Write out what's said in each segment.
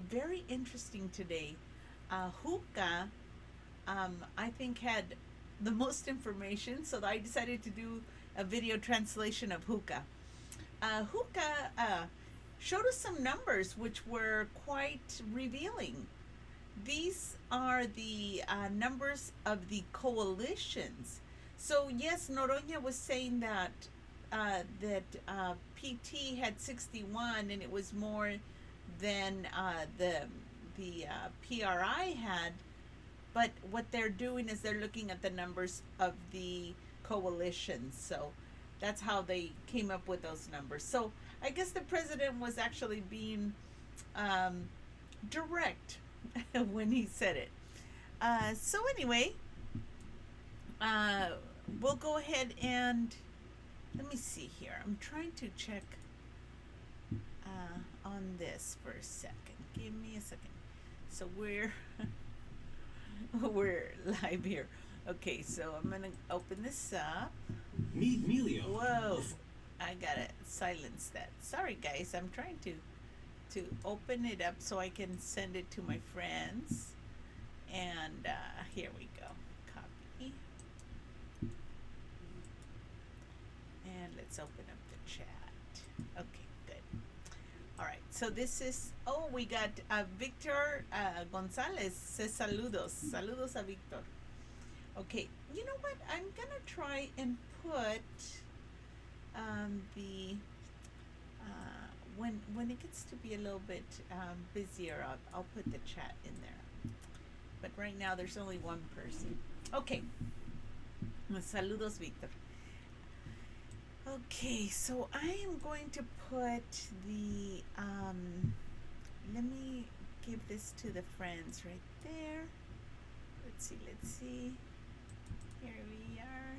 very interesting today. Juca, I think, had the most information, so I decided to do a video translation of Juca. Juca showed us some numbers which were quite revealing. These are the numbers of the coalitions. So yes, Noroña was saying that PT had 61, and it was more than the PRI had. But what they're doing is they're looking at the numbers of the coalitions. So that's how they came up with those numbers. So I guess the president was actually being um, direct when he said it. So anyway, uh, we'll go ahead and let me see here. I'm trying to check on this for a second. Give me a second. So we're live here. Okay, so I'm gonna open this up. Meet Melio. Whoa, I gotta silence that. Sorry, guys. I'm trying to open it up so I can send it to my friends. And here we go. Copy. And let's open up the chat. Okay, good. All right. So this is. Oh, we got Victor Gonzalez says saludos. Saludos a Victor. Okay. You know what? I'm gonna try and put the when it gets to be a little bit busier, I'll put the chat in there. But right now there's only one person. Okay. Saludos, Victor. Okay, so I am going to put the let me give this to the friends right there. Let's see. Here we are.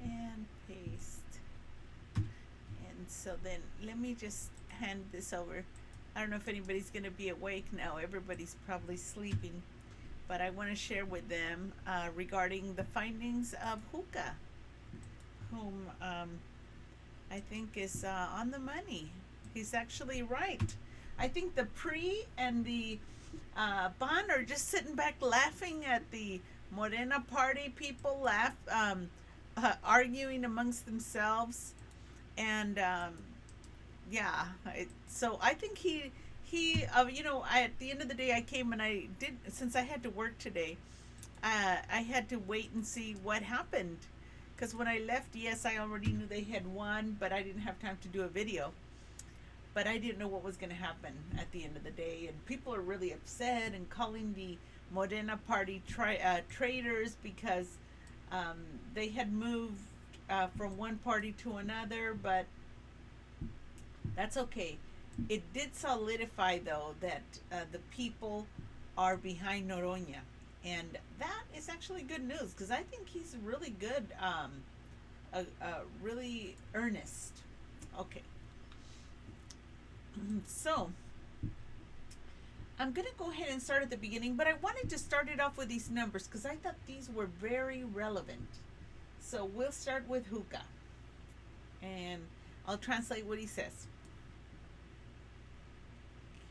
And paste. And so then let me just hand this over. I don't know if anybody's going to be awake now. Everybody's probably sleeping. But I want to share with them regarding the findings of Juca, whom I think is on the money. He's actually right. I think the PRI and the BAN are just sitting back laughing at the Morena party people arguing amongst themselves, and yeah. So I think at the end of the day, I came and I did, since I had to work today. I had to wait and see what happened, because when I left, yes, I already knew they had won, but I didn't have time to do a video. But I didn't know what was going to happen at the end of the day, and people are really upset and calling the Morena party traitors because they had moved from one party to another, but that's okay. It did solidify, though, that the people are behind Noroña. And that is actually good news, because I think he's really good, really earnest. Okay. So, I'm going to go ahead and start at the beginning, but I wanted to start it off with these numbers because I thought these were very relevant. So, we'll start with Juca, and I'll translate what he says.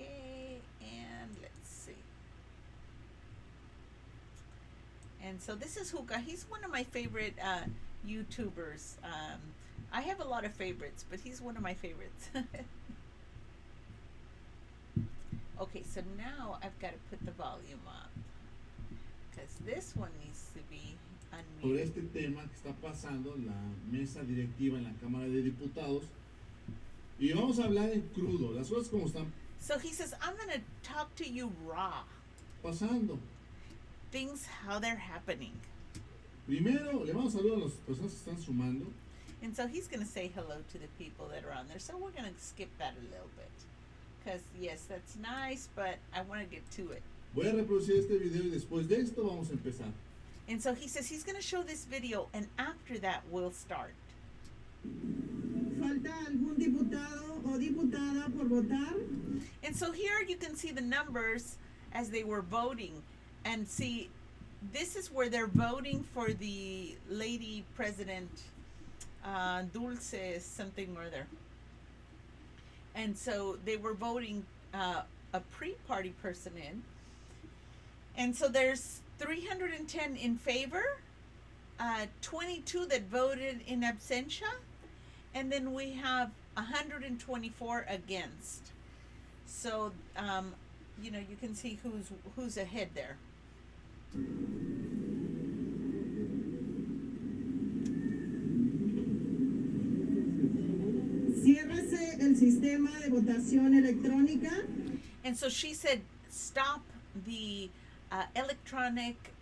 Okay, and let's see. And so this is Juca. He's one of my favorite YouTubers. I have a lot of favorites, but he's one of my favorites. Okay, so now I've got to put the volume up, because this one needs to be Sobre unmuted. este tema que está pasando en la mesa directiva en la Cámara de Diputados. Y vamos a hablar en crudo, las cosas como están So he says, I'm going to talk to you raw. pasando. Things, how they're happening. Primero, le vamos a saludar a las personas que están sumando. And so he's going to say hello to the people that are on there. So we're going to skip that a little bit. Because, yes, that's nice, but I want to get to it. Voy a reproducir este video y después de esto vamos a empezar. And so he says he's going to show this video, and after that, we'll start. ¿Falta algún diputado o diputada por votar? And so here you can see the numbers as they were voting. And see, this is where they're voting for the lady president, Dulce something or other. And so they were voting a pre-party person in. And so there's 310 in favor, 22 that voted in absentia, and then we have 124 against. So, you can see who's ahead there. Ciérrese el sistema de votación electrónica. And so she said, stop the electronic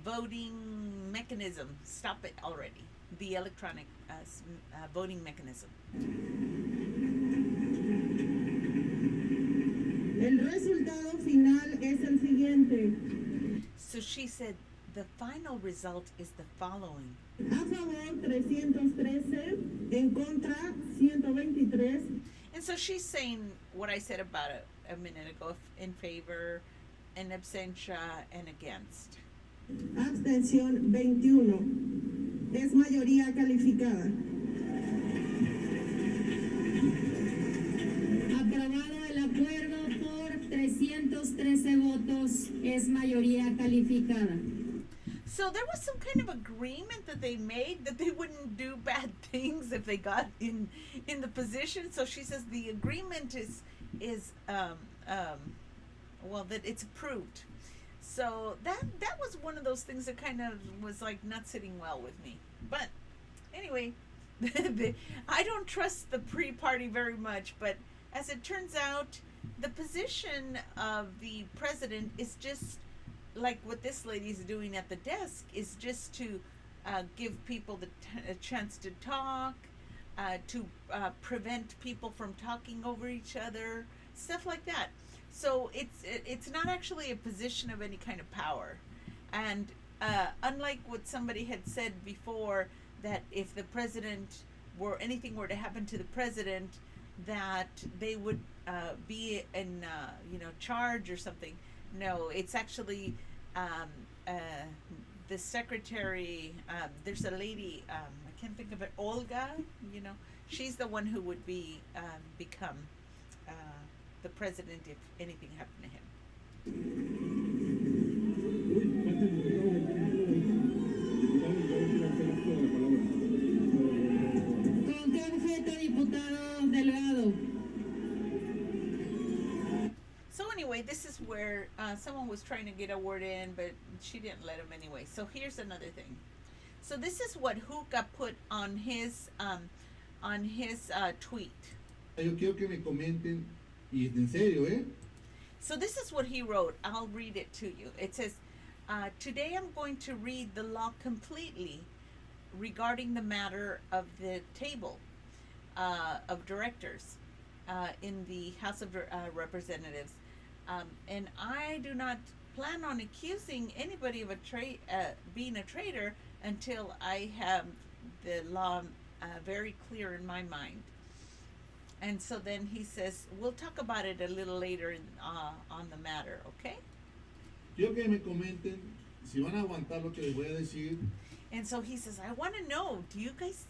voting mechanism. Stop it already. The electronic voting mechanism. El resultado final es el siguiente. So she said, the final result is the following. A favor 313, en contra 123. And so she's saying what I said about a minute ago, in favor, in absentia, and against. Abstención 21. Es mayoría calificada. Aprobado el acuerdo por 313 votos, es mayoría calificada. So there was some kind of agreement that they made that they wouldn't do bad things if they got in the position. So she says the agreement is well, that it's approved. So that was one of those things that kind of was like not sitting well with me. But anyway, I don't trust the pre-party very much, but as it turns out, the position of the president is just like what this lady's doing at the desk, is just to give people a chance to talk, to prevent people from talking over each other, stuff like that. So it's not actually a position of any kind of power. And unlike what somebody had said before, that if the president anything were to happen to the president, that they would be in charge or something. No, it's actually the secretary. There's a lady, I can't think of it, Olga. She's the one who would become the president if anything happened to him. ¿Con qué objeto, diputado delegado? So anyway, this is where someone was trying to get a word in, but she didn't let him anyway. So here's another thing. So this is what Juca put on his tweet. Yo quiero que me comenten, y en serio, So this is what he wrote. I'll read it to you. It says, today I'm going to read the law completely regarding the matter of the table of directors in the House of Representatives. And I do not plan on accusing anybody of being a traitor until I have the law very clear in my mind. And so then he says, we'll talk about it a little later on the matter, okay? Quiero que me comenten si van a aguantar lo que les voy a decir. And so he says, I want to know, do you guys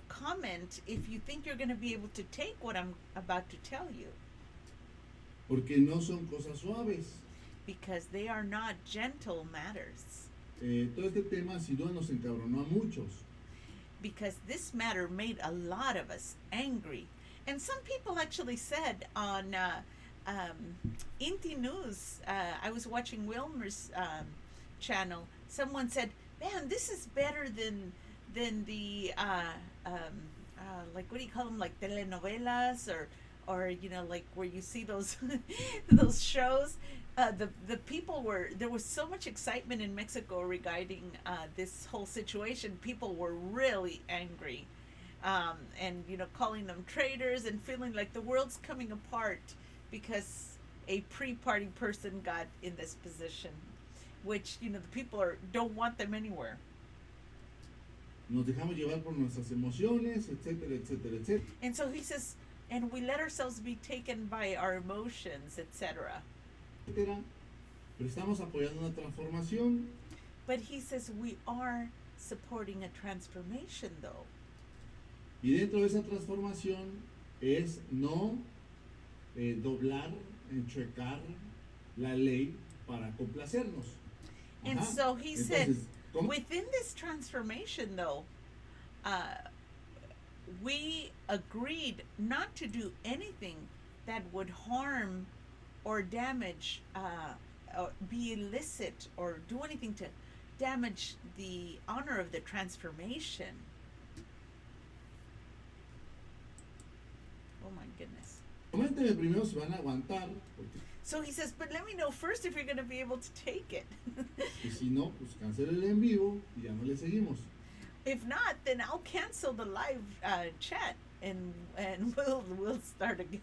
comment if you think you're going to be able to take what I'm about to tell you? Porque no son cosas suaves. Because they are not gentle matters. Todo este tema sin duda nos encabronó a muchos. Because this matter made a lot of us angry. And some people actually said on Inti News, I was watching Wilmer's channel, someone said, man, this is better than the, like, what do you call them, like telenovelas or like where you see those those shows. The people there was so much excitement in Mexico regarding this whole situation. People were really angry, and calling them traitors and feeling like the world's coming apart because a pre-party person got in this position, which the people don't want them anywhere. Nos dejamos llevar por nuestras emociones, etcétera, etcétera, etcétera. And so he says, and we let ourselves be taken by our emotions, etc. Pero estamos apoyando una transformación. But he says we are supporting a transformation, though. Y dentro de esa transformación es no doblar enchuecar la ley para complacernos. And Ajá. so he said, Entonces, ¿cómo? within this transformation, though, we agreed not to do anything that would harm or damage, or be illicit, or do anything to damage the honor of the transformation. Oh my goodness. Coménteme primero si van a aguantar, porque So he says, but let me know first if you're going to be able to take it. y si no, pues cancela el en vivo y ya no le seguimos. If not, then I'll cancel the live chat and we'll start again.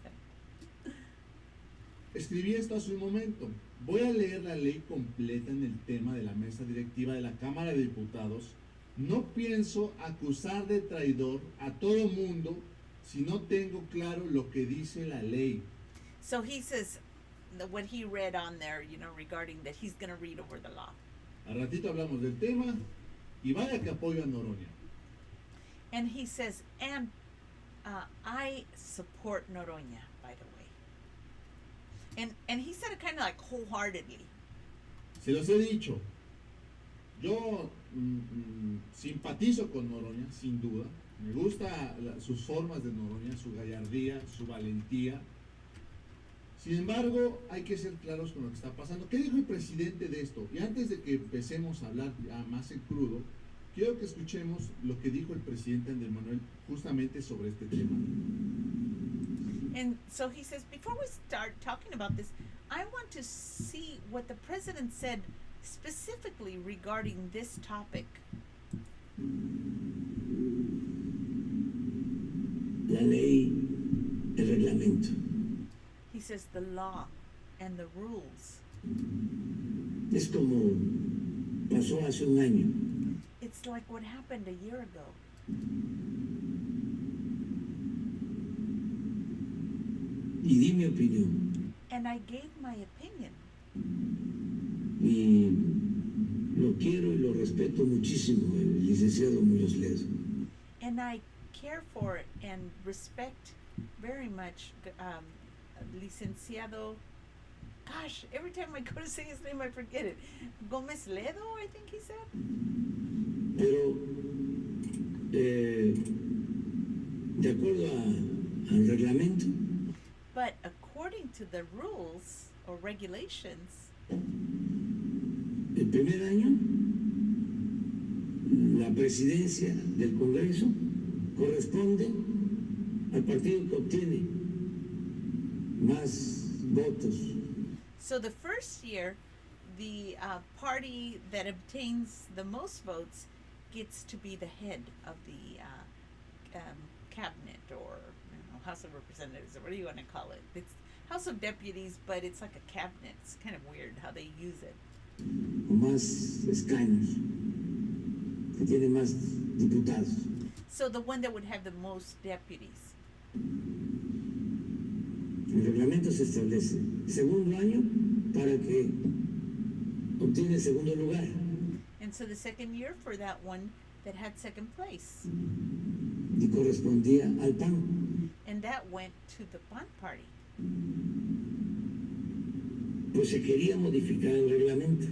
Escribí esto hace un momento. Voy a leer la ley completa en el tema de la mesa directiva de la Cámara de Diputados. No pienso acusar de traidor a todo mundo si no tengo claro lo que dice la ley. So he says what he read on there, regarding that he's going to read over the law. Al ratito hablamos del tema y vaya que apoyo a Noroña. And he says, and I support Noroña, by the way. And he said it kind of like wholeheartedly. Se los he dicho. Yo simpatizo con Noroña, sin duda. Me gusta sus formas de Noroña, su gallardía, su valentía. Sin embargo, hay que ser claros con lo que está pasando. ¿Qué dijo el presidente de esto? Y antes de que empecemos a hablar ya más en crudo, quiero que escuchemos lo que dijo el presidente Andrés Manuel justamente sobre este tema. And so he says, before we start talking about this, I want to see what the president said specifically regarding this topic. La ley, el reglamento. He says the law and the rules. Es como pasó hace un año. It's like what happened a year ago. Y di mi opinión. And I gave my opinion. Y lo quiero y lo respeto muchísimo, el licenciado Muñoz Ledo. And I care for and respect very much Licenciado. Gosh, every time I go to say his name, I forget it. Gómez Ledo, I think he said. Pero, de acuerdo al reglamento, But according to the rules or regulations, el primer año, la presidencia del Congreso corresponde al partido que obtiene más votos. so the first year, the party that obtains the most votes gets to be the head of the cabinet, or House of Representatives, or what do you want to call it? It's House of Deputies, but it's like a cabinet. It's kind of weird how they use it. O más escaños, que tiene más diputados. So the one that would have the most deputies. El reglamento se establece segundo año para que obtiene segundo lugar. And so the second year for that one that had second place. Y correspondía al PAN. And that went to the PAN party. Pues se quería modificar el reglamento.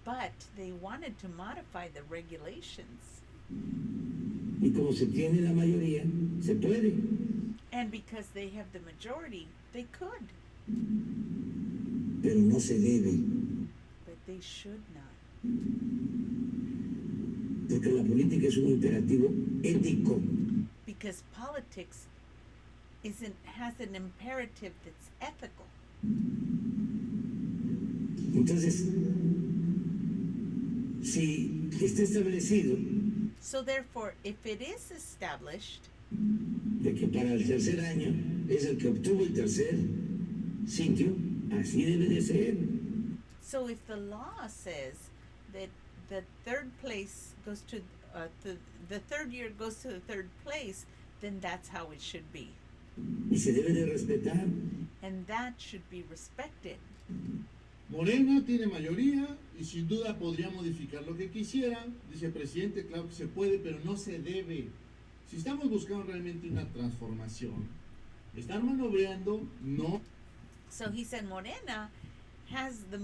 But they wanted to modify the regulations. Y como se tiene la mayoría, se puede. And because they have the majority, they could. Pero no se debe. But they should not. Porque la política es un imperativo ético. Because politics has an imperative that's ethical. Entonces, si está establecido So therefore, if it is established de que para el tercer año es el que obtuvo el tercer sitio, así debe de ser. So if the law says that the third place goes to the third year goes to the third place, then that's how it should be, Y se debe de respetar. and that should be respected. Morena tiene mayoría y sin duda podría modificar lo que quisiera. Dice el presidente, claro que se puede, pero no se debe. Si estamos buscando realmente una transformación, estar maniobrando no. So he said Morena has the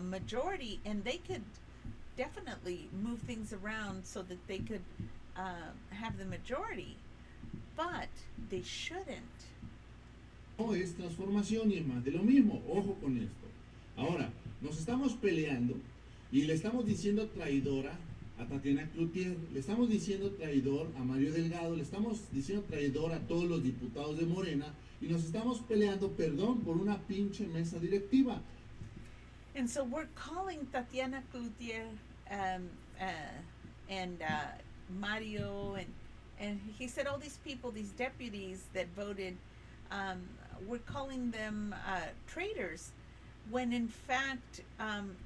majority, and they could definitely move things around so that they could have the majority, but they shouldn't. No es transformación y es más de lo mismo. Ojo con esto. Ahora, nos estamos peleando y le estamos diciendo traidora a Tatiana Cloutier, le estamos diciendo traidor a Mario Delgado, le estamos diciendo traidor a todos los diputados de Morena y nos estamos peleando, perdón, por una pinche mesa directiva. And so we're calling Tatiana Cloutier and Mario, and he said all these people, these deputies that voted, we're calling them traitors, when in fact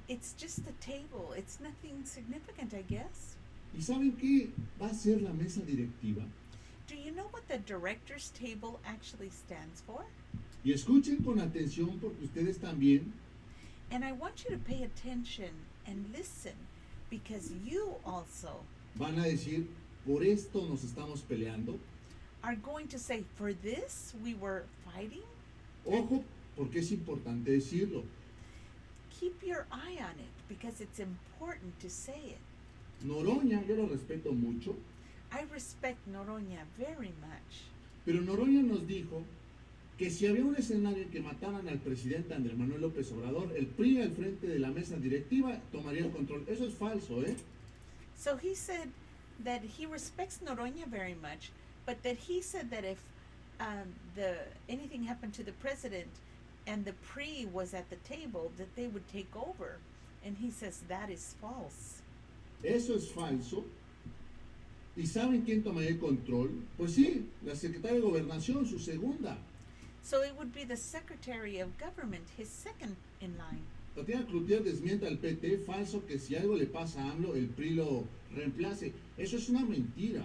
it's just a table. It's nothing significant, I guess. ¿Y saben qué va a ser la mesa directiva? Do you know what the director's table actually stands for? Y escuchen con atención porque ustedes también And I want you to pay attention and listen, because you also van a decir, por esto nos estamos peleando. are going to say, for this we were fighting. Ojo, porque es importante decirlo. Keep your eye on it, because it's important to say it. Noroña, yo lo respeto mucho, I respect Noroña very much, pero Noroña nos dijo que si había un escenario en que mataran al presidente Andrés Manuel López Obrador, el PRI al frente de la mesa directiva tomaría el control. Eso es falso, ¿eh? so he said that he respects Noroña very much, but that he said that if anything happened to the president and the PRI was at the table, that they would take over, and he says that is false. Eso es falso. ¿Y saben quién tomaría el control? Pues sí, la secretaria de Gobernación, su segunda. So it would be the Secretary of Government, his second in line. Tatiana Cloutier desmienta al PT, falso que si algo le pasa a AMLO, el PRI lo reemplace. Eso es una mentira.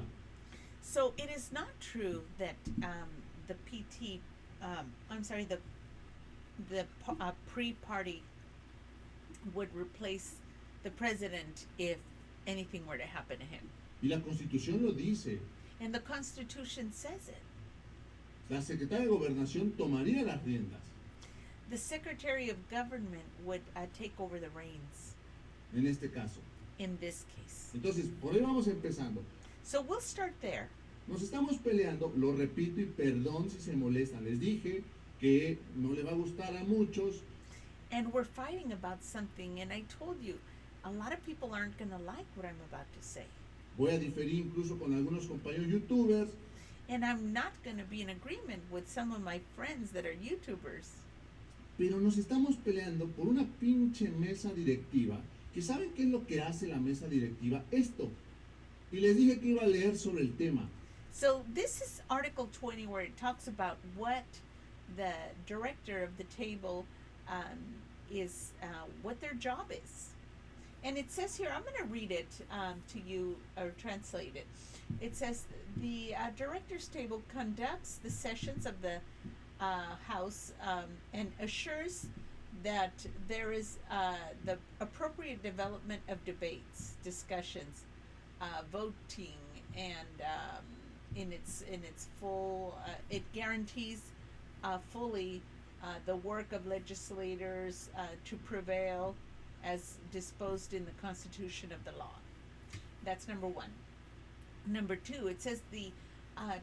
So it is not true that the PT, the pre-party would replace the president if anything were to happen to him. Y la Constitución lo dice. And the Constitution says it. La secretaria de Gobernación tomaría las riendas. The Secretary of Government would take over the reins En este caso. in this case. Entonces, por ahí vamos empezando. So we'll start there. Nos estamos peleando, lo repito y perdón si se molestan. Les dije que no le va a gustar a muchos. And we're fighting about something, and I told you, a lot of people aren't going to like what I'm about to say. Voy a diferir incluso con algunos compañeros youtubers. And I'm not going to be in agreement with some of my friends that are YouTubers. Pero nos estamos peleando por una pinche mesa directiva. ¿Que saben qué es lo que hace la mesa directiva? Esto. Y les dije que iba a leer sobre el tema. So this is Article 20, where it talks about what the director of the table is, what their job is. And it says here, I'm going to read it to you, or translate it. It says, the director's table conducts the sessions of the House and assures that there is the appropriate development of debates, discussions, voting, and in its full, it guarantees fully the work of legislators to prevail as disposed in the Constitution of the law. That's number one. Number two, it says the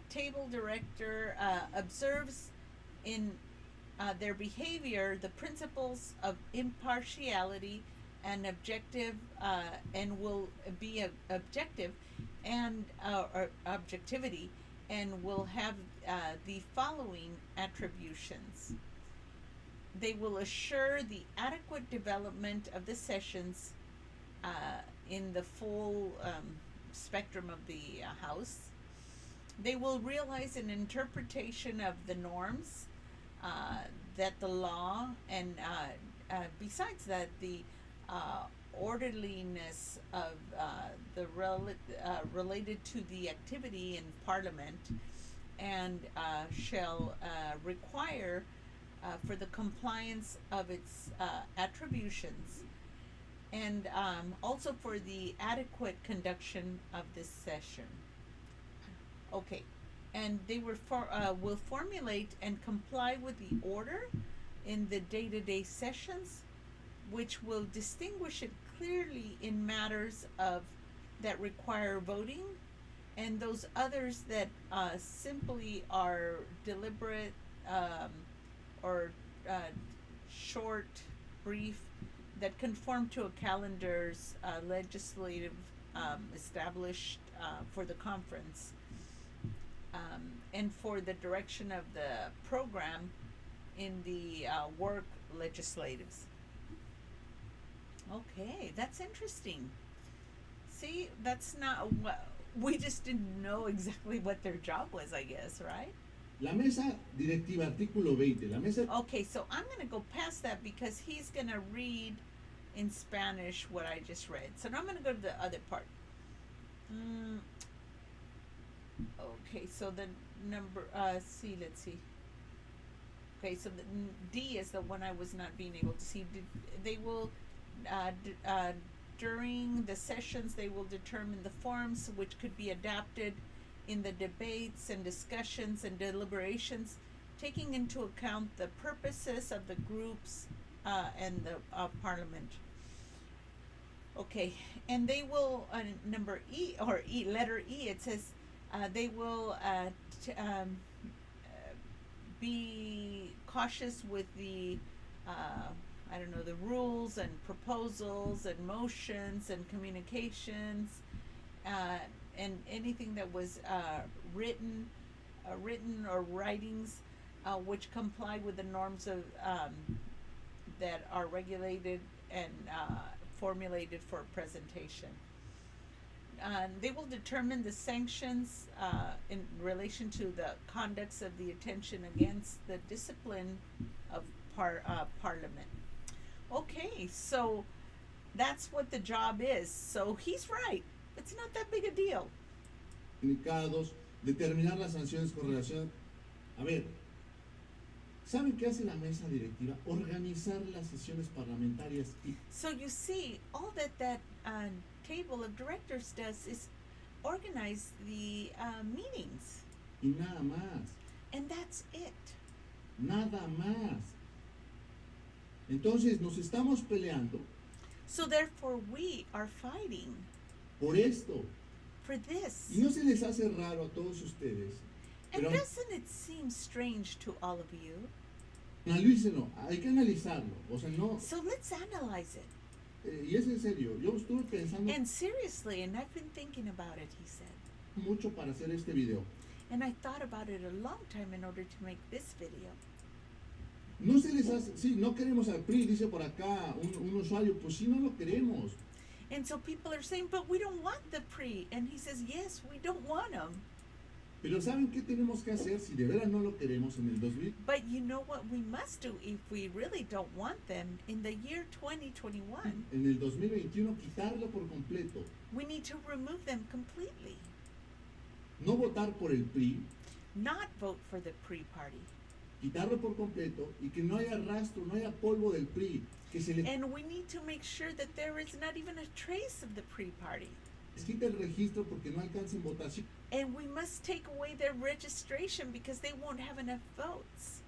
table director observes in their behavior the principles of impartiality and objective, and will be objective and or objectivity, and will have the following attributions. They will assure the adequate development of the sessions in the full spectrum of the House. They will realize an interpretation of the norms that the law, and besides that, the orderliness of the related to the activity in Parliament, and shall require for the compliance of its attributions, and also for the adequate conduction of this session. Okay, and they will formulate and comply with the order in the day-to-day sessions, which will distinguish it clearly in matters of that require voting, and those others that simply are deliberate or short, brief, that conform to a calendar's legislative established for the conference, and for the direction of the program in the work legislatives. Okay, that's interesting. See, that's not what we just didn't know exactly what their job was, I guess, right? La mesa directiva, artículo 20. La mesa Okay, so I'm going to go past that because he's going to read in Spanish what I just read. So now I'm going to go to the other part. Okay, so the number, let's see. Okay, so the D is the one I was not being able to see. They will, during the sessions, they will determine the forms which could be adapted in the debates and discussions and deliberations, taking into account the purposes of the groups and the parliament. Okay, and they will, number E, or E, letter E, it says they will be cautious with the, I don't know, the rules and proposals and motions and communications, and anything that was written or writings which comply with the norms of that are regulated and formulated for presentation. They will determine the sanctions in relation to the conducts of the attention against the discipline of Parliament. Okay, so that's what the job is. So he's right. It's not that big a deal. comunicados, determinar las sanciones con relación. A ver, ¿saben qué hace la mesa directiva? Organizar las sesiones parlamentarias y So you see, all that table of directors does is organize the meetings, nada más, and that's it. nada más. Entonces nos estamos peleando So therefore, we are fighting por esto. for this. Y no se les hace raro a todos ustedes, And pero doesn't it seem strange to all of you? analícenlo, hay que analizarlo. O sea, no, So let's analyze it. y es en serio, yo estuve pensando And seriously, and I've been thinking about it, he said. mucho para hacer este video. And I thought about it a long time in order to make this video. No se les hace, sí, no queremos al PRI, dice por acá un usuario, pues sí, no lo queremos. And so people are saying, but we don't want the pre. And he says, yes, we don't want them. Pero ¿saben qué tenemos que hacer si de veras no lo queremos en el 2000? But you know what we must do if we really don't want them in the year 2021? En el 2021 quitarlo por completo. We need to remove them completely. No votar por el PRI, Not vote for the pre-party. quitarlo por completo y que no haya rastro, no haya polvo del PRI, que se les And we need to make sure that there is not even a trace of the pre-party. quite el registro porque no alcancen votación. And we must take away their registration because they won't have enough votes.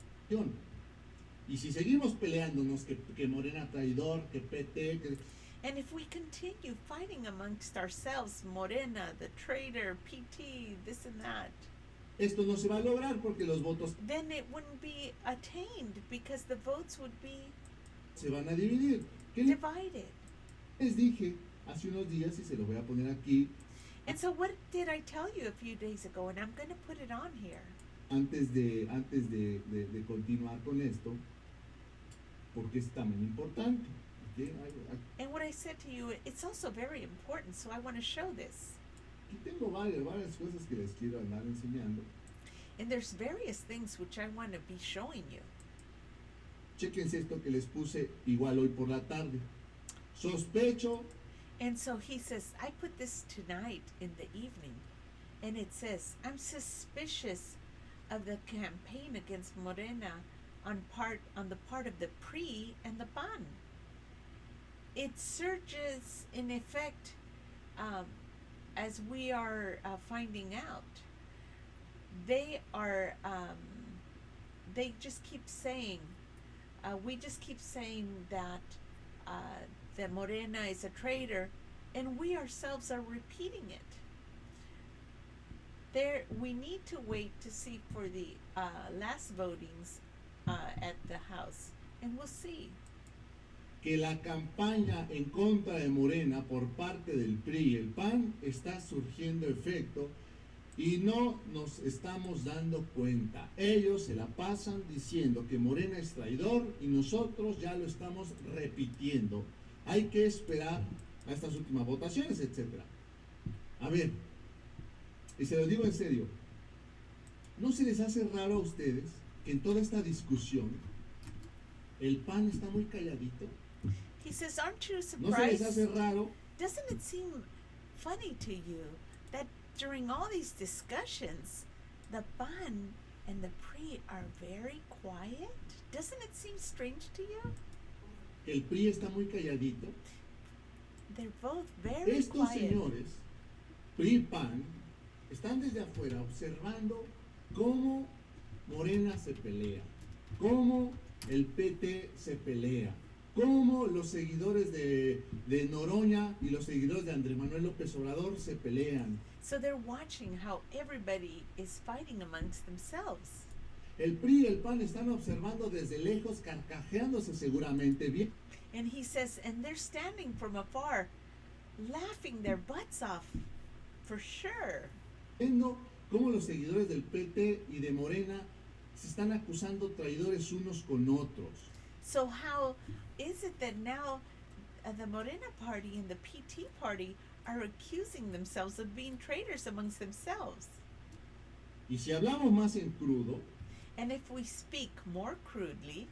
Y si seguimos peleándonos que Morena traidor, que PT, que And if we continue fighting amongst ourselves, Morena, the traitor, PT, this and that, esto no se va a lograr porque los votos then it wouldn't be attained because the votes would be se van a dividir. ¿Qué divided. les dije hace unos días y se lo voy a poner aquí And so what did I tell you a few days ago? And I'm going to put it on here. antes de continuar con esto? Porque es también importante. ¿Ok? And what I said to you, it's also very important, so I want to show this. Aquí tengo varias cosas que les quiero andar enseñando. And there's various things which I want to be showing you. Chéquense esto que les puse igual hoy por la tarde. Sospecho And so he says, I put this tonight in the evening. And it says, I'm suspicious of the campaign against Morena on the part of the PRI and the PAN. It surges in effect as we are finding out. They are, they just keep saying we just keep saying that Morena is a traitor, and we ourselves are repeating it. We need to wait to see for the last votings at the House, and we'll see. Que la campaña en contra de Morena por parte del PRI y el PAN está surgiendo efecto y no nos estamos dando cuenta. Ellos se la pasan diciendo que Morena es traidor y nosotros ya lo estamos repitiendo. Hay que esperar a estas últimas votaciones, etc. A ver, y se lo digo en serio, ¿no se les hace raro a ustedes que en toda esta discusión el PAN está muy calladito? He says, aren't you ¿No se les surprised? hace raro? Doesn't it seem funny to you that during all these discussions, the PAN and the PRI are very quiet? Doesn't it seem strange to you? El PRI está muy calladito. They're both very Estos quiet. señores, PRI y PAN, están desde afuera observando cómo Morena se pelea, cómo el PT se pelea, cómo los seguidores de Noroña y los seguidores de Andrés Manuel López Obrador se pelean. So they're watching how everybody is fighting amongst themselves. El PRI y el PAN están observando desde lejos, carcajeándose seguramente bien. And he says, and they're standing from afar, laughing their butts off, for sure. Viendo cómo los seguidores del PT y de Morena se están acusando traidores unos con otros. So how is it that now the Morena party and the PT party are accusing themselves of being traitors amongst themselves? Y si hablamos más en crudo, And if we speak more crudely,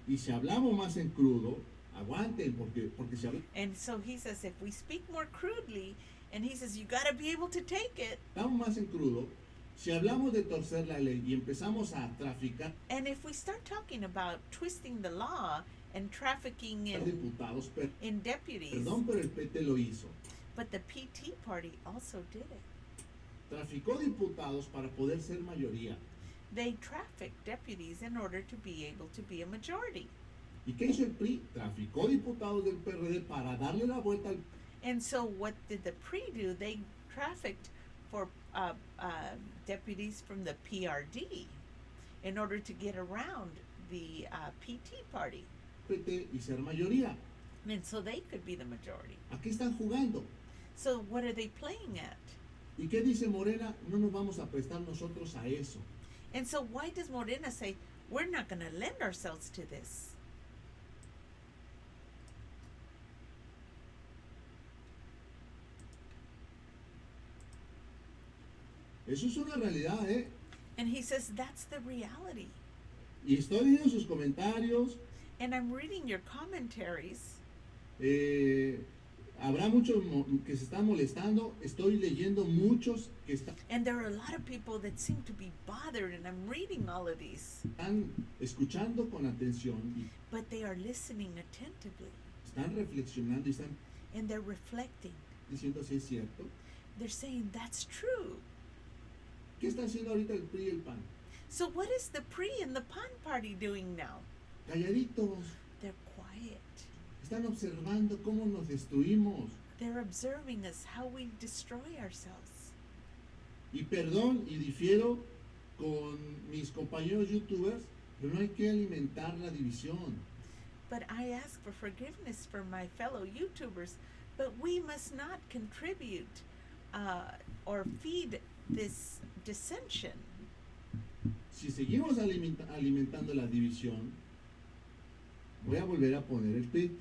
y si hablamos más en crudo, aguanten, porque si and so he says, if we speak more crudely, and he says, you got to be able to take it. hablamos más en crudo, si hablamos de torcer la ley y empezamos a traficar And if we start talking about twisting the law and trafficking diputados, in deputies, perdón, pero el PT lo hizo. but the PT party also did it. Traficó diputados para poder ser mayoría. They trafficked deputies in order to be able to be a majority. ¿Y qué hizo el PRI? Traficó diputados del PRD para darle la vuelta al And so what did the PRI do? They trafficked for deputies from the PRD in order to get around the PT party. PT y ser mayoría. And so they could be the majority. ¿A qué están jugando? So what are they playing at? ¿Y qué dice Morena? No nos vamos a prestar nosotros a eso. And so why does Morena say, we're not going to lend ourselves to this? Eso es una realidad, ¿eh? And he says, that's the reality. Y estoy viendo sus comentarios. And I'm reading your commentaries. Habrá muchos que se están molestando. Estoy leyendo muchos que And there are a lot of people that seem to be bothered, and I'm reading all of these. están escuchando con atención, y But they are listening attentively, están reflexionando y están and they're reflecting. diciendo si es cierto. They're saying, that's true. ¿Qué está haciendo ahorita el PRI y el PAN? So what is the PRI and the PAN party doing now? Calladitos. They're quiet. Están observando cómo nos destruimos. They're observing us, how we destroy ourselves. Y perdón, y difiero con mis compañeros youtubers, pero no hay que alimentar la división. But I ask for forgiveness for my fellow YouTubers, but we must not contribute or feed this dissension. Si seguimos alimentando la división, voy a volver a poner el tweet.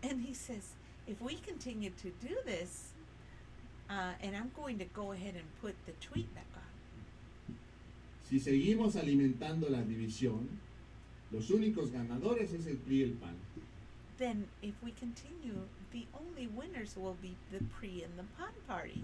And he says, if we continue to do this, and I'm going to go ahead and put the tweet back on. Si seguimos alimentando la división, los únicos ganadores es el PRI y el PAN. Then if we continue, the only winners will be the PRI and the PAN party.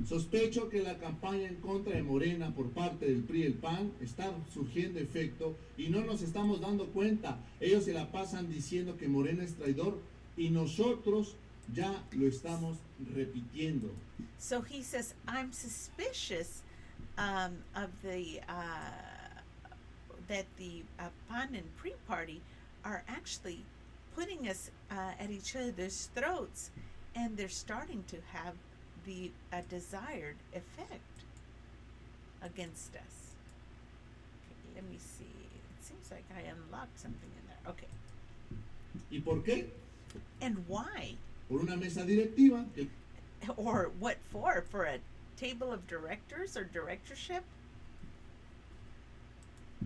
Sospecho que la campaña en contra de Morena por parte del PRI y el PAN está surgiendo efecto y no nos estamos dando cuenta. Ellos se la pasan diciendo que Morena es traidor y nosotros ya lo estamos repitiendo. So he says, I'm suspicious of the that the PAN and PRI party are actually putting us at each other's throats, and they're starting to have the desired effect against us. Okay, let me see. It seems like I unlocked something in there. Okay. ¿Y por qué? And why? Por una mesa directiva que Or what for? For a table of directors or directorship?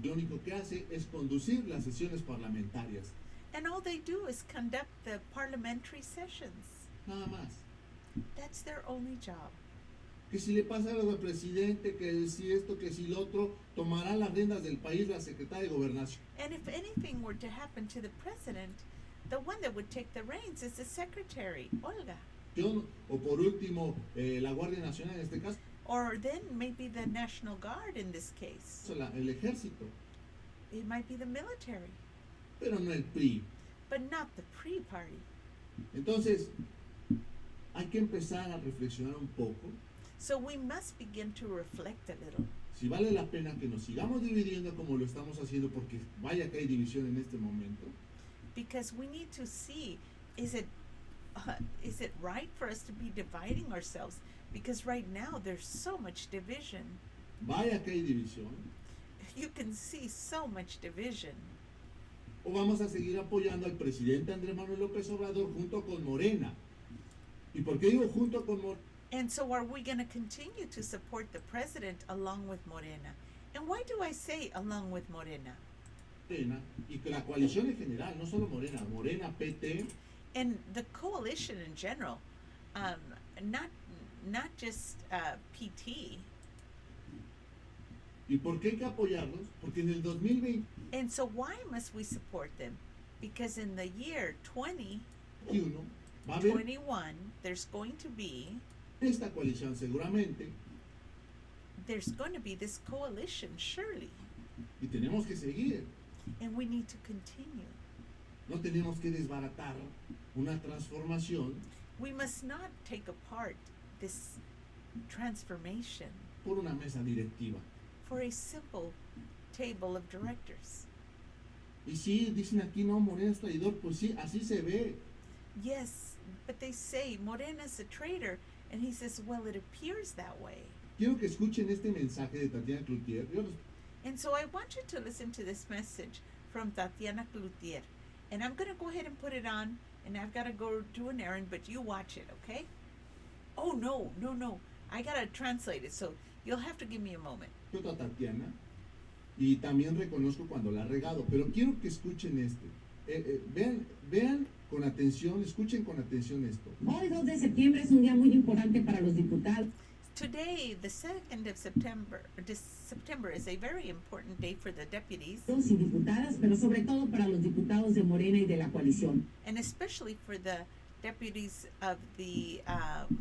lo único que hace es conducir las sesiones parlamentarias. And all they do is conduct the parliamentary sessions. Nada más. That's their only job. Que si le pasa algo al presidente, que si esto, que si lo otro, tomará las riendas del país la secretaria de Gobernación. And if anything were to happen to the president, the one that would take the reins is the secretary, Olga. O por último, la Guardia Nacional en este caso, Or then maybe the National Guard in this case. el ejército, It might be the military, pero no el PRI. but not the pre-party. Entonces, hay que empezar a reflexionar un poco So we must begin to reflect a little. si vale la pena que nos sigamos dividiendo como lo estamos haciendo, porque vaya que hay división en este momento, Because we need to see, is it right for us to be dividing ourselves? Because right now there's so much division. vaya que hay división, You can see so much division. o vamos a seguir apoyando al presidente Andrés Manuel López Obrador junto con Morena. ¿Y por qué digo junto con Morena? And so are we going to continue to support the president along with Morena? And why do I say along with Morena? Y que la coalición en general, no solo Morena, Morena, PT, And the coalition in general, not just PT. ¿y por qué hay que apoyarlos? Porque en el 2021 And so why must we support them? Because in the year 2021, va a haber there's going to be esta coalición seguramente, this coalition, surely. y tenemos que seguir. And we need to continue. No tenemos que desbaratar una transformación We must not take apart this transformation por una mesa directiva. for a simple table of directors. Y si dicen aquí no, Morena es traidor, pues sí, así se ve. Yes, but they say Morena's a traitor, and he says, well, it appears that way. Quiero que escuchen este mensaje de Tatiana Cloutier. And so I want you to listen to this message from Tatiana Cloutier. And I'm going to go ahead and put it on, and I've got to go do an errand, but you watch it, okay? Oh, no. I got to translate it, so you'll have to give me a moment. A Tatiana, y también reconozco cuando la he regado, pero quiero que escuchen este. Vean con atención, escuchen con atención esto. Hoy, 2 de septiembre, es un día muy importante para los diputados. Today, the 2nd of September is a very important day for the deputies, Y diputadas, pero sobre todo para los diputados de Morena y de la coalición. and especially for the deputies of the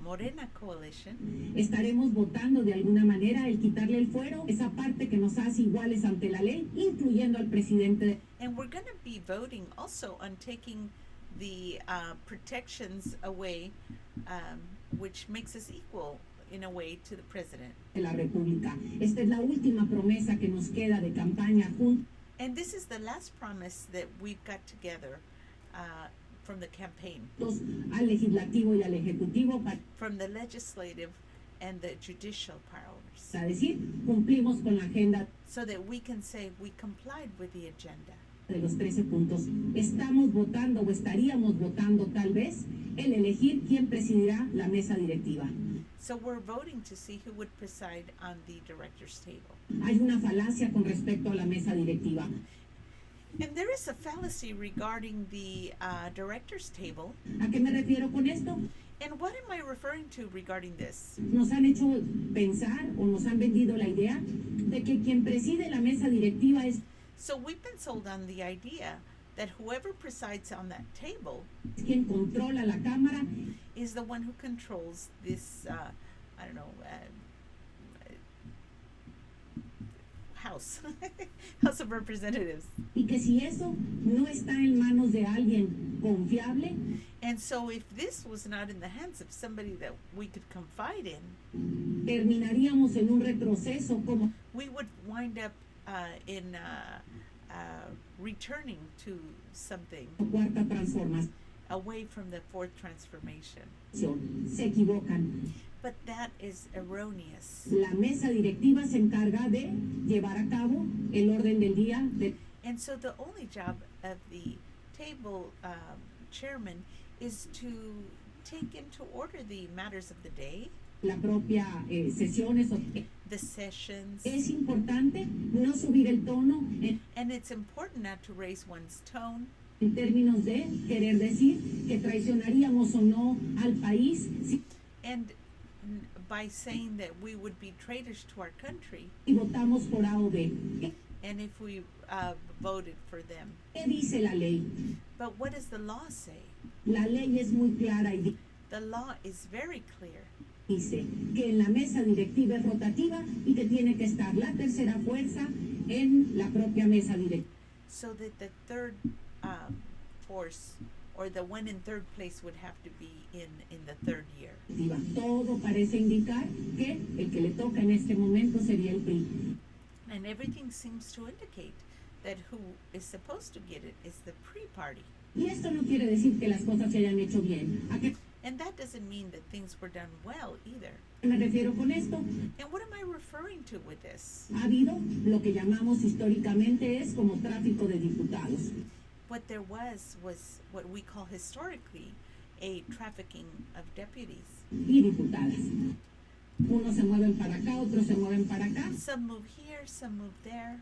Morena coalition. Estaremos votando de alguna manera el quitarle el fuero, esa parte que nos hace iguales ante la ley, incluyendo al presidente. And we're going to be voting also on taking the protections away, which makes us equal in a way to the president. De la República. Esta es la última promesa que nos queda de campaña juntos And this is the last promise that we've got together from the campaign, al legislativo y al ejecutivo from the legislative and the judicial powers, para decir cumplimos con la agenda so that we can say we complied with the agenda. de los 13 puntos. Estamos votando o estaríamos votando tal vez el elegir quién presidirá la mesa directiva. So we're voting to see who would preside on the director's table. Hay una falacia con respecto a la mesa directiva. And there is a fallacy regarding the director's table. ¿A qué me refiero con esto? And what am I referring to regarding this? Nos han hecho pensar o nos han vendido la idea de que quien preside la mesa directiva es So we've been sold on the idea that whoever presides on that table quien controla la Cámara is the one who controls this, House, House of Representatives. y que si eso no está en manos de alguien confiable, And so if this was not in the hands of somebody that we could confide in, terminaríamos en un retroceso como we would wind up in returning to something Cuarta transformación. away from the fourth transformation. Se equivocan. But that is erroneous. La mesa directiva se encarga de llevar a cabo el orden del día de And so the only job of the table chairman is to take into order the matters of the day, la propia sesión. the sessions, Es importante no subir el tono and it's important not to raise one's tone en términos de querer decir que traicionaríamos o no al país si and by saying that we would be traitors to our country votamos por A o B. and if we voted for them. ¿Qué dice la ley? But what does the law say? La ley es muy clara y The law is very clear. dice que en la mesa directiva es rotativa y que tiene que estar la tercera fuerza en la propia mesa directiva. So that the third force or the one in third place would have to be in the third year. Todo parece indicar que el que le toca en este momento sería el PRI. And everything seems to indicate that who is supposed to get it is the pre-party. Y esto no quiere decir que las cosas se hayan hecho bien. ¿A qué And that doesn't mean that things were done well either. me refiero con esto? And what am I referring to with this? Ha habido lo que llamamos históricamente es como tráfico de diputados. What there was what we call historically a trafficking of deputies. Y diputadas. Unos se mueven para acá, otros se mueven para acá. Some move here, some move there.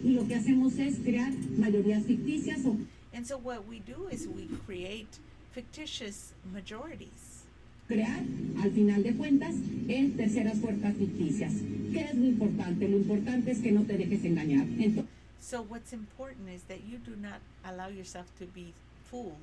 Y lo que hacemos es crear mayorías ficticias o And so what we do is we create fictitious majorities. crear, al final de cuentas, en terceras fuerzas ficticias. ¿Qué es lo importante? Lo importante es que no te dejes engañar. So what's important is that you do not allow yourself to be fooled.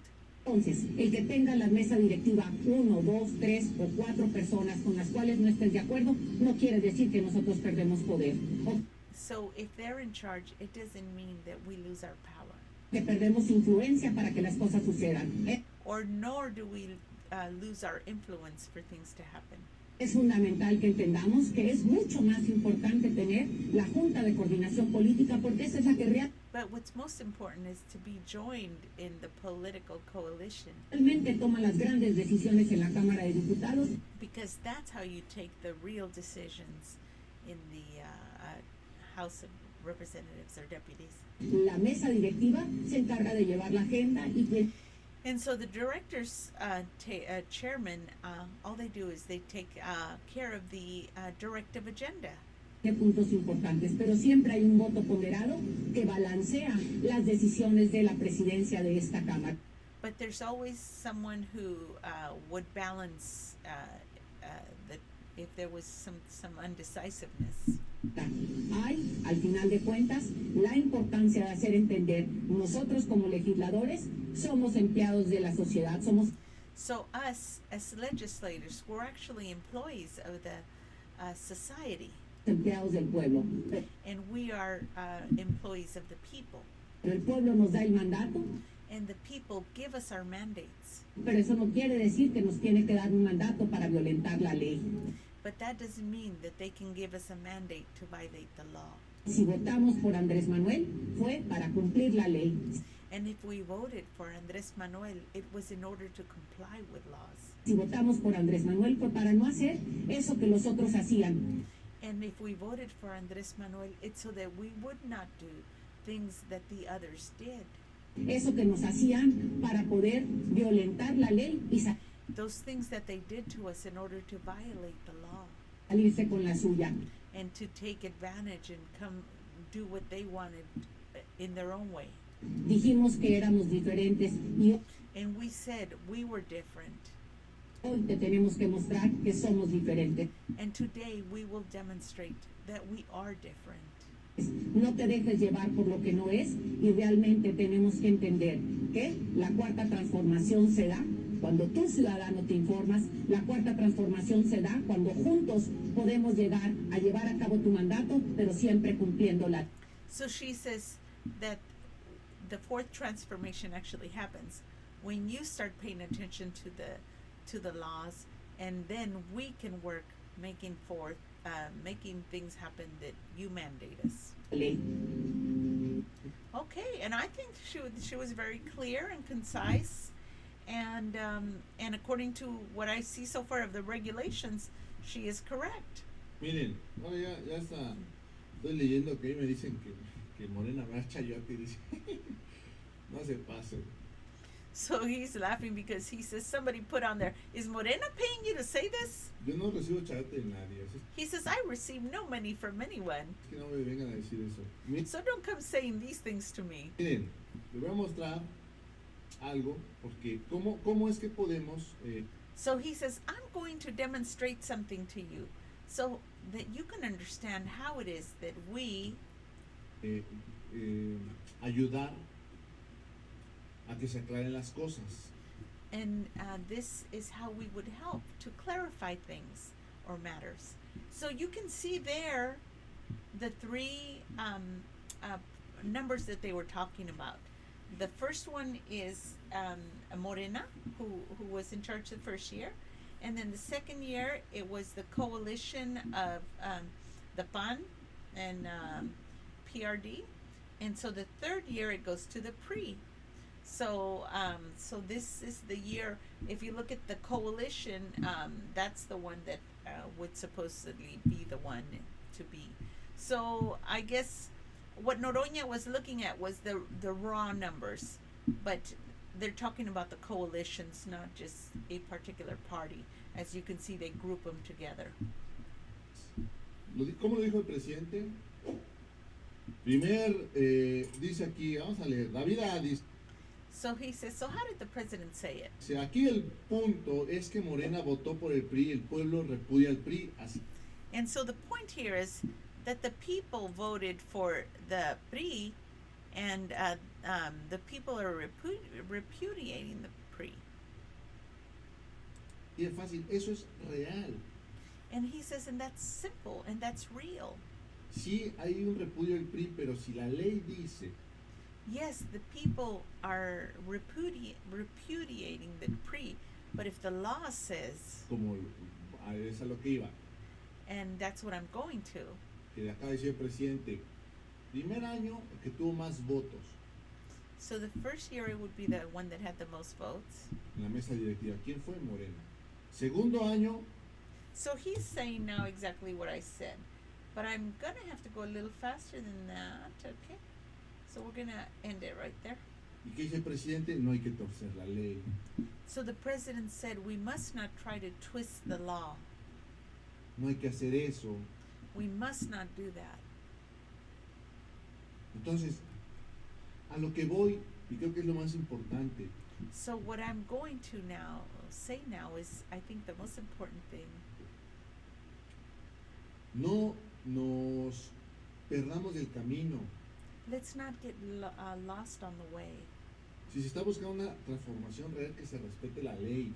Entonces, el que tenga la mesa directiva 1, 2, 3 o 4 personas con las cuales no estés de acuerdo, no quiere decir que nosotros perdemos poder o So if they're in charge, it doesn't mean that we lose our power. que perdemos influencia para que las cosas sucedan. Or nor do we lose our influence for things to happen. Es fundamental que entendamos que es mucho más importante tener la Junta de Coordinación Política porque esa es la que But what's most important is to be joined in the political coalition, realmente toma las grandes decisiones en la Cámara de Diputados. because that's how you take the real decisions in the House of Representatives or deputies. La mesa directiva se encarga de llevar la agenda y que And so the directors, chairman, all they do is they take care of the directive agenda. tiene puntos importantes, pero siempre hay un voto ponderado que balancea las decisiones de la presidencia de esta Cámara. But there's always someone who would balance if there was some undecisiveness. Hay, al final de cuentas, la importancia de hacer entender, nosotros como legisladores somos empleados de la sociedad, somos So us as legislators, we're actually employees of the society, empleados del pueblo. and we are employees of the people. Pero el pueblo nos da el mandato, And the people give us our mandates. pero eso no quiere decir que nos tiene que dar un mandato para violentar la ley. But that doesn't mean that they can give us a mandate to violate the law. Si votamos por Andrés Manuel, fue para cumplir la ley. And if we voted for Andrés Manuel, it was in order to comply with laws. Si votamos por Andrés Manuel fue para no hacer eso que los otros hacían. And if we voted for Andrés Manuel, it's so that we would not do things that the others did. Eso que nos hacían para poder violentar la ley y Those things that they did to us in order to violate the law salirse con la suya. and to take advantage and come do what they wanted in their own way. Dijimos que éramos diferentes y And we said we were different. hoy te tenemos que mostrar que somos diferentes. And today we will demonstrate that we are different. No te dejes llevar por lo que no es y realmente tenemos que entender que la cuarta transformación se da cuando tú ciudadano te informas, la cuarta transformación se da cuando juntos podemos llegar a llevar a cabo tu mandato, pero siempre cumpliendo la So she says that the fourth transformation actually happens when you start paying attention to the laws, and then we can work making things happen that you mandate us. ley. Okay, and I think she was very clear and concise, and according to what I see so far of the regulations, she is correct. Miren, ahora ya está. Estoy leyendo que ahí me dicen que Morena me ha chayote y dice, no se pase. So he's laughing because he says somebody put on there, is Morena paying you to say this? Yo no recibo chayote de nadie, así He says, I receive no money from anyone. es que no me vengan a decir eso. So don't come saying these things to me. Miren, les voy a mostrar algo, porque ¿cómo es que podemos So he says, I'm going to demonstrate something to you so that you can understand how it is that we ayudar a que se aclaren las cosas? and this is how we would help to clarify things or matters. So you can see there the three numbers that they were talking about. The first one is Morena, who was in charge the first year. And then the second year, it was the coalition of the PAN and PRD. And so the third year, it goes to the PRI. So this is the year, if you look at the coalition, that's the one that would supposedly be the one to be. So I guess what Noroña was looking at was the raw numbers, but they're talking about the coalitions, not just a particular party. As you can see, they group them together. ¿Cómo lo dijo el presidente? Dice aquí, vamos a leer, la vida dice, So he says, so how did the president say it? aquí el punto es que Morena votó por el PRI, el pueblo repudia al PRI, así. And so the point here is that the people voted for the PRI, and the people are repudiating the PRI. Y es fácil, eso es real. And he says, and that's simple, and that's real. Sí hay un repudio al PRI, pero si la ley dice Yes, the people are repudiating the PRI, but if the law says, como es a lo que iba, and that's what I'm going to, que acaba de decir el presidente, primer año que tuvo más votos so the first year it would be the one that had the most votes. en la mesa directiva, ¿quién fue? Morena. Segundo año, So he's saying now exactly what I said, but I'm gonna have to go a little faster than that, okay? So we're gonna end it right there. ¿y qué dice el presidente? No hay que torcer la ley. So the president said we must not try to twist the law. No hay que hacer eso. We must not do that. Entonces, a lo que voy, y creo que es lo más importante, So what I'm going to now say now is, I think the most important thing, no nos perdamos del camino. let's not get lost on the way. Si se está buscando una transformación real, que se respete la ley.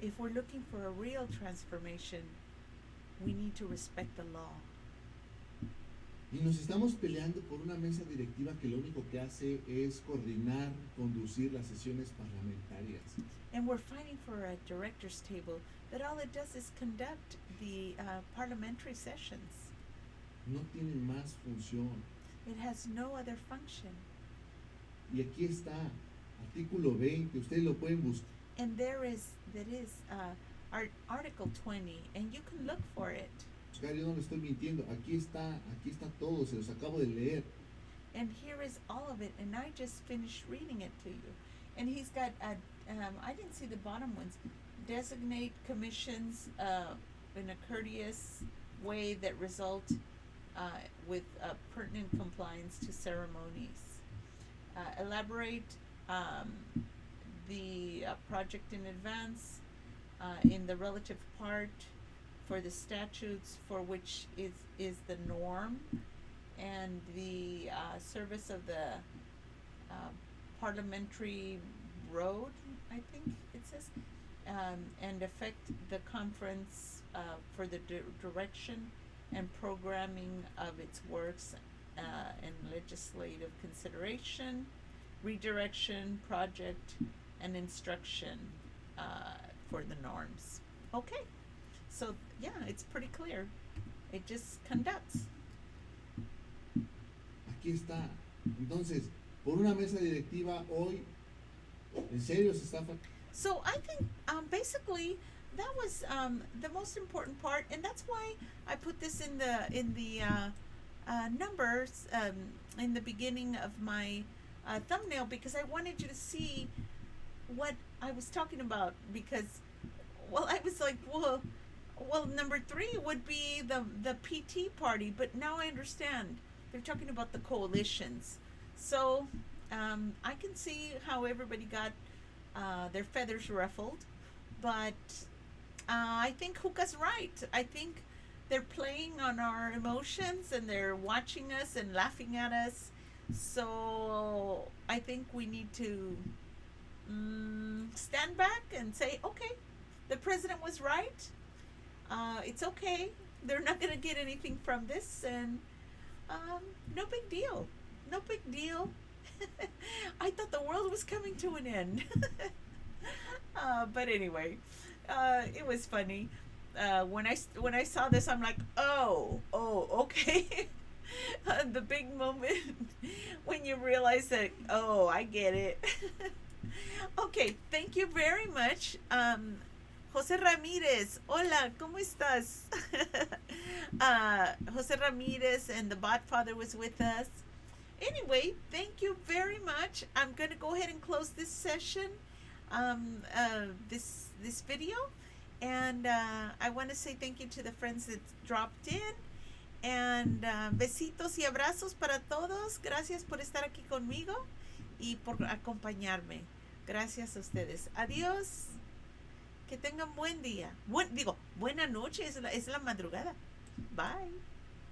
If we're looking for a real transformation, we need to respect the law. Y nos estamos peleando por una mesa directiva que lo único que hace es coordinar, conducir las sesiones parlamentarias. And we're fighting for a director's table that all it does is conduct the parliamentary sessions. No tiene más función. It has no other function. Y aquí está, artículo 20, ustedes lo pueden buscar. And that is Article 20, and you can look for it. Yo no le estoy mintiendo, aquí está todo, se los acabo de leer. And here is all of it, and I just finished reading it to you. And he's got, I didn't see the bottom ones. Designate commissions in a courteous way that result with pertinent compliance to ceremonies. Elaborate the project in advance in the relative part for the statutes for which is the norm, and the service of the parliamentary road, I think it says, and affect the conference for the direction and programming of its works and legislative consideration, redirection, project, and instruction for the norms. Okay, so yeah, it's pretty clear. It just conducts. Aquí está. Entonces, por una mesa directiva hoy, en serio se está... So I think basically that was the most important part, and that's why I put this in the numbers in the beginning of my thumbnail, because I wanted you to see what I was talking about. Because, well, I was like, well, number 3 would be the PT party, but now I understand they're talking about the coalitions. So I can see how everybody got their feathers ruffled, but I think Juca's right. I think they're playing on our emotions and they're watching us and laughing at us. So I think we need to stand back and say, okay, the president was right. It's okay. They're not going to get anything from this, and no big deal. No big deal. I thought the world was coming to an end. But anyway, it was funny. When I saw this, I'm like, oh, okay. The big moment when you realize that, oh, I get it. Okay, thank you very much. Jose Ramirez, hola, ¿cómo estás? Jose Ramirez and the Botfather was with us. Anyway, thank you very much. I'm going to go ahead and close this session, this video. And I want to say thank you to the friends that dropped in. And besitos y abrazos para todos. Gracias por estar aquí conmigo y por acompañarme. Gracias a ustedes. Adiós. Que tengan buen día. Buena noche, es la madrugada. Bye.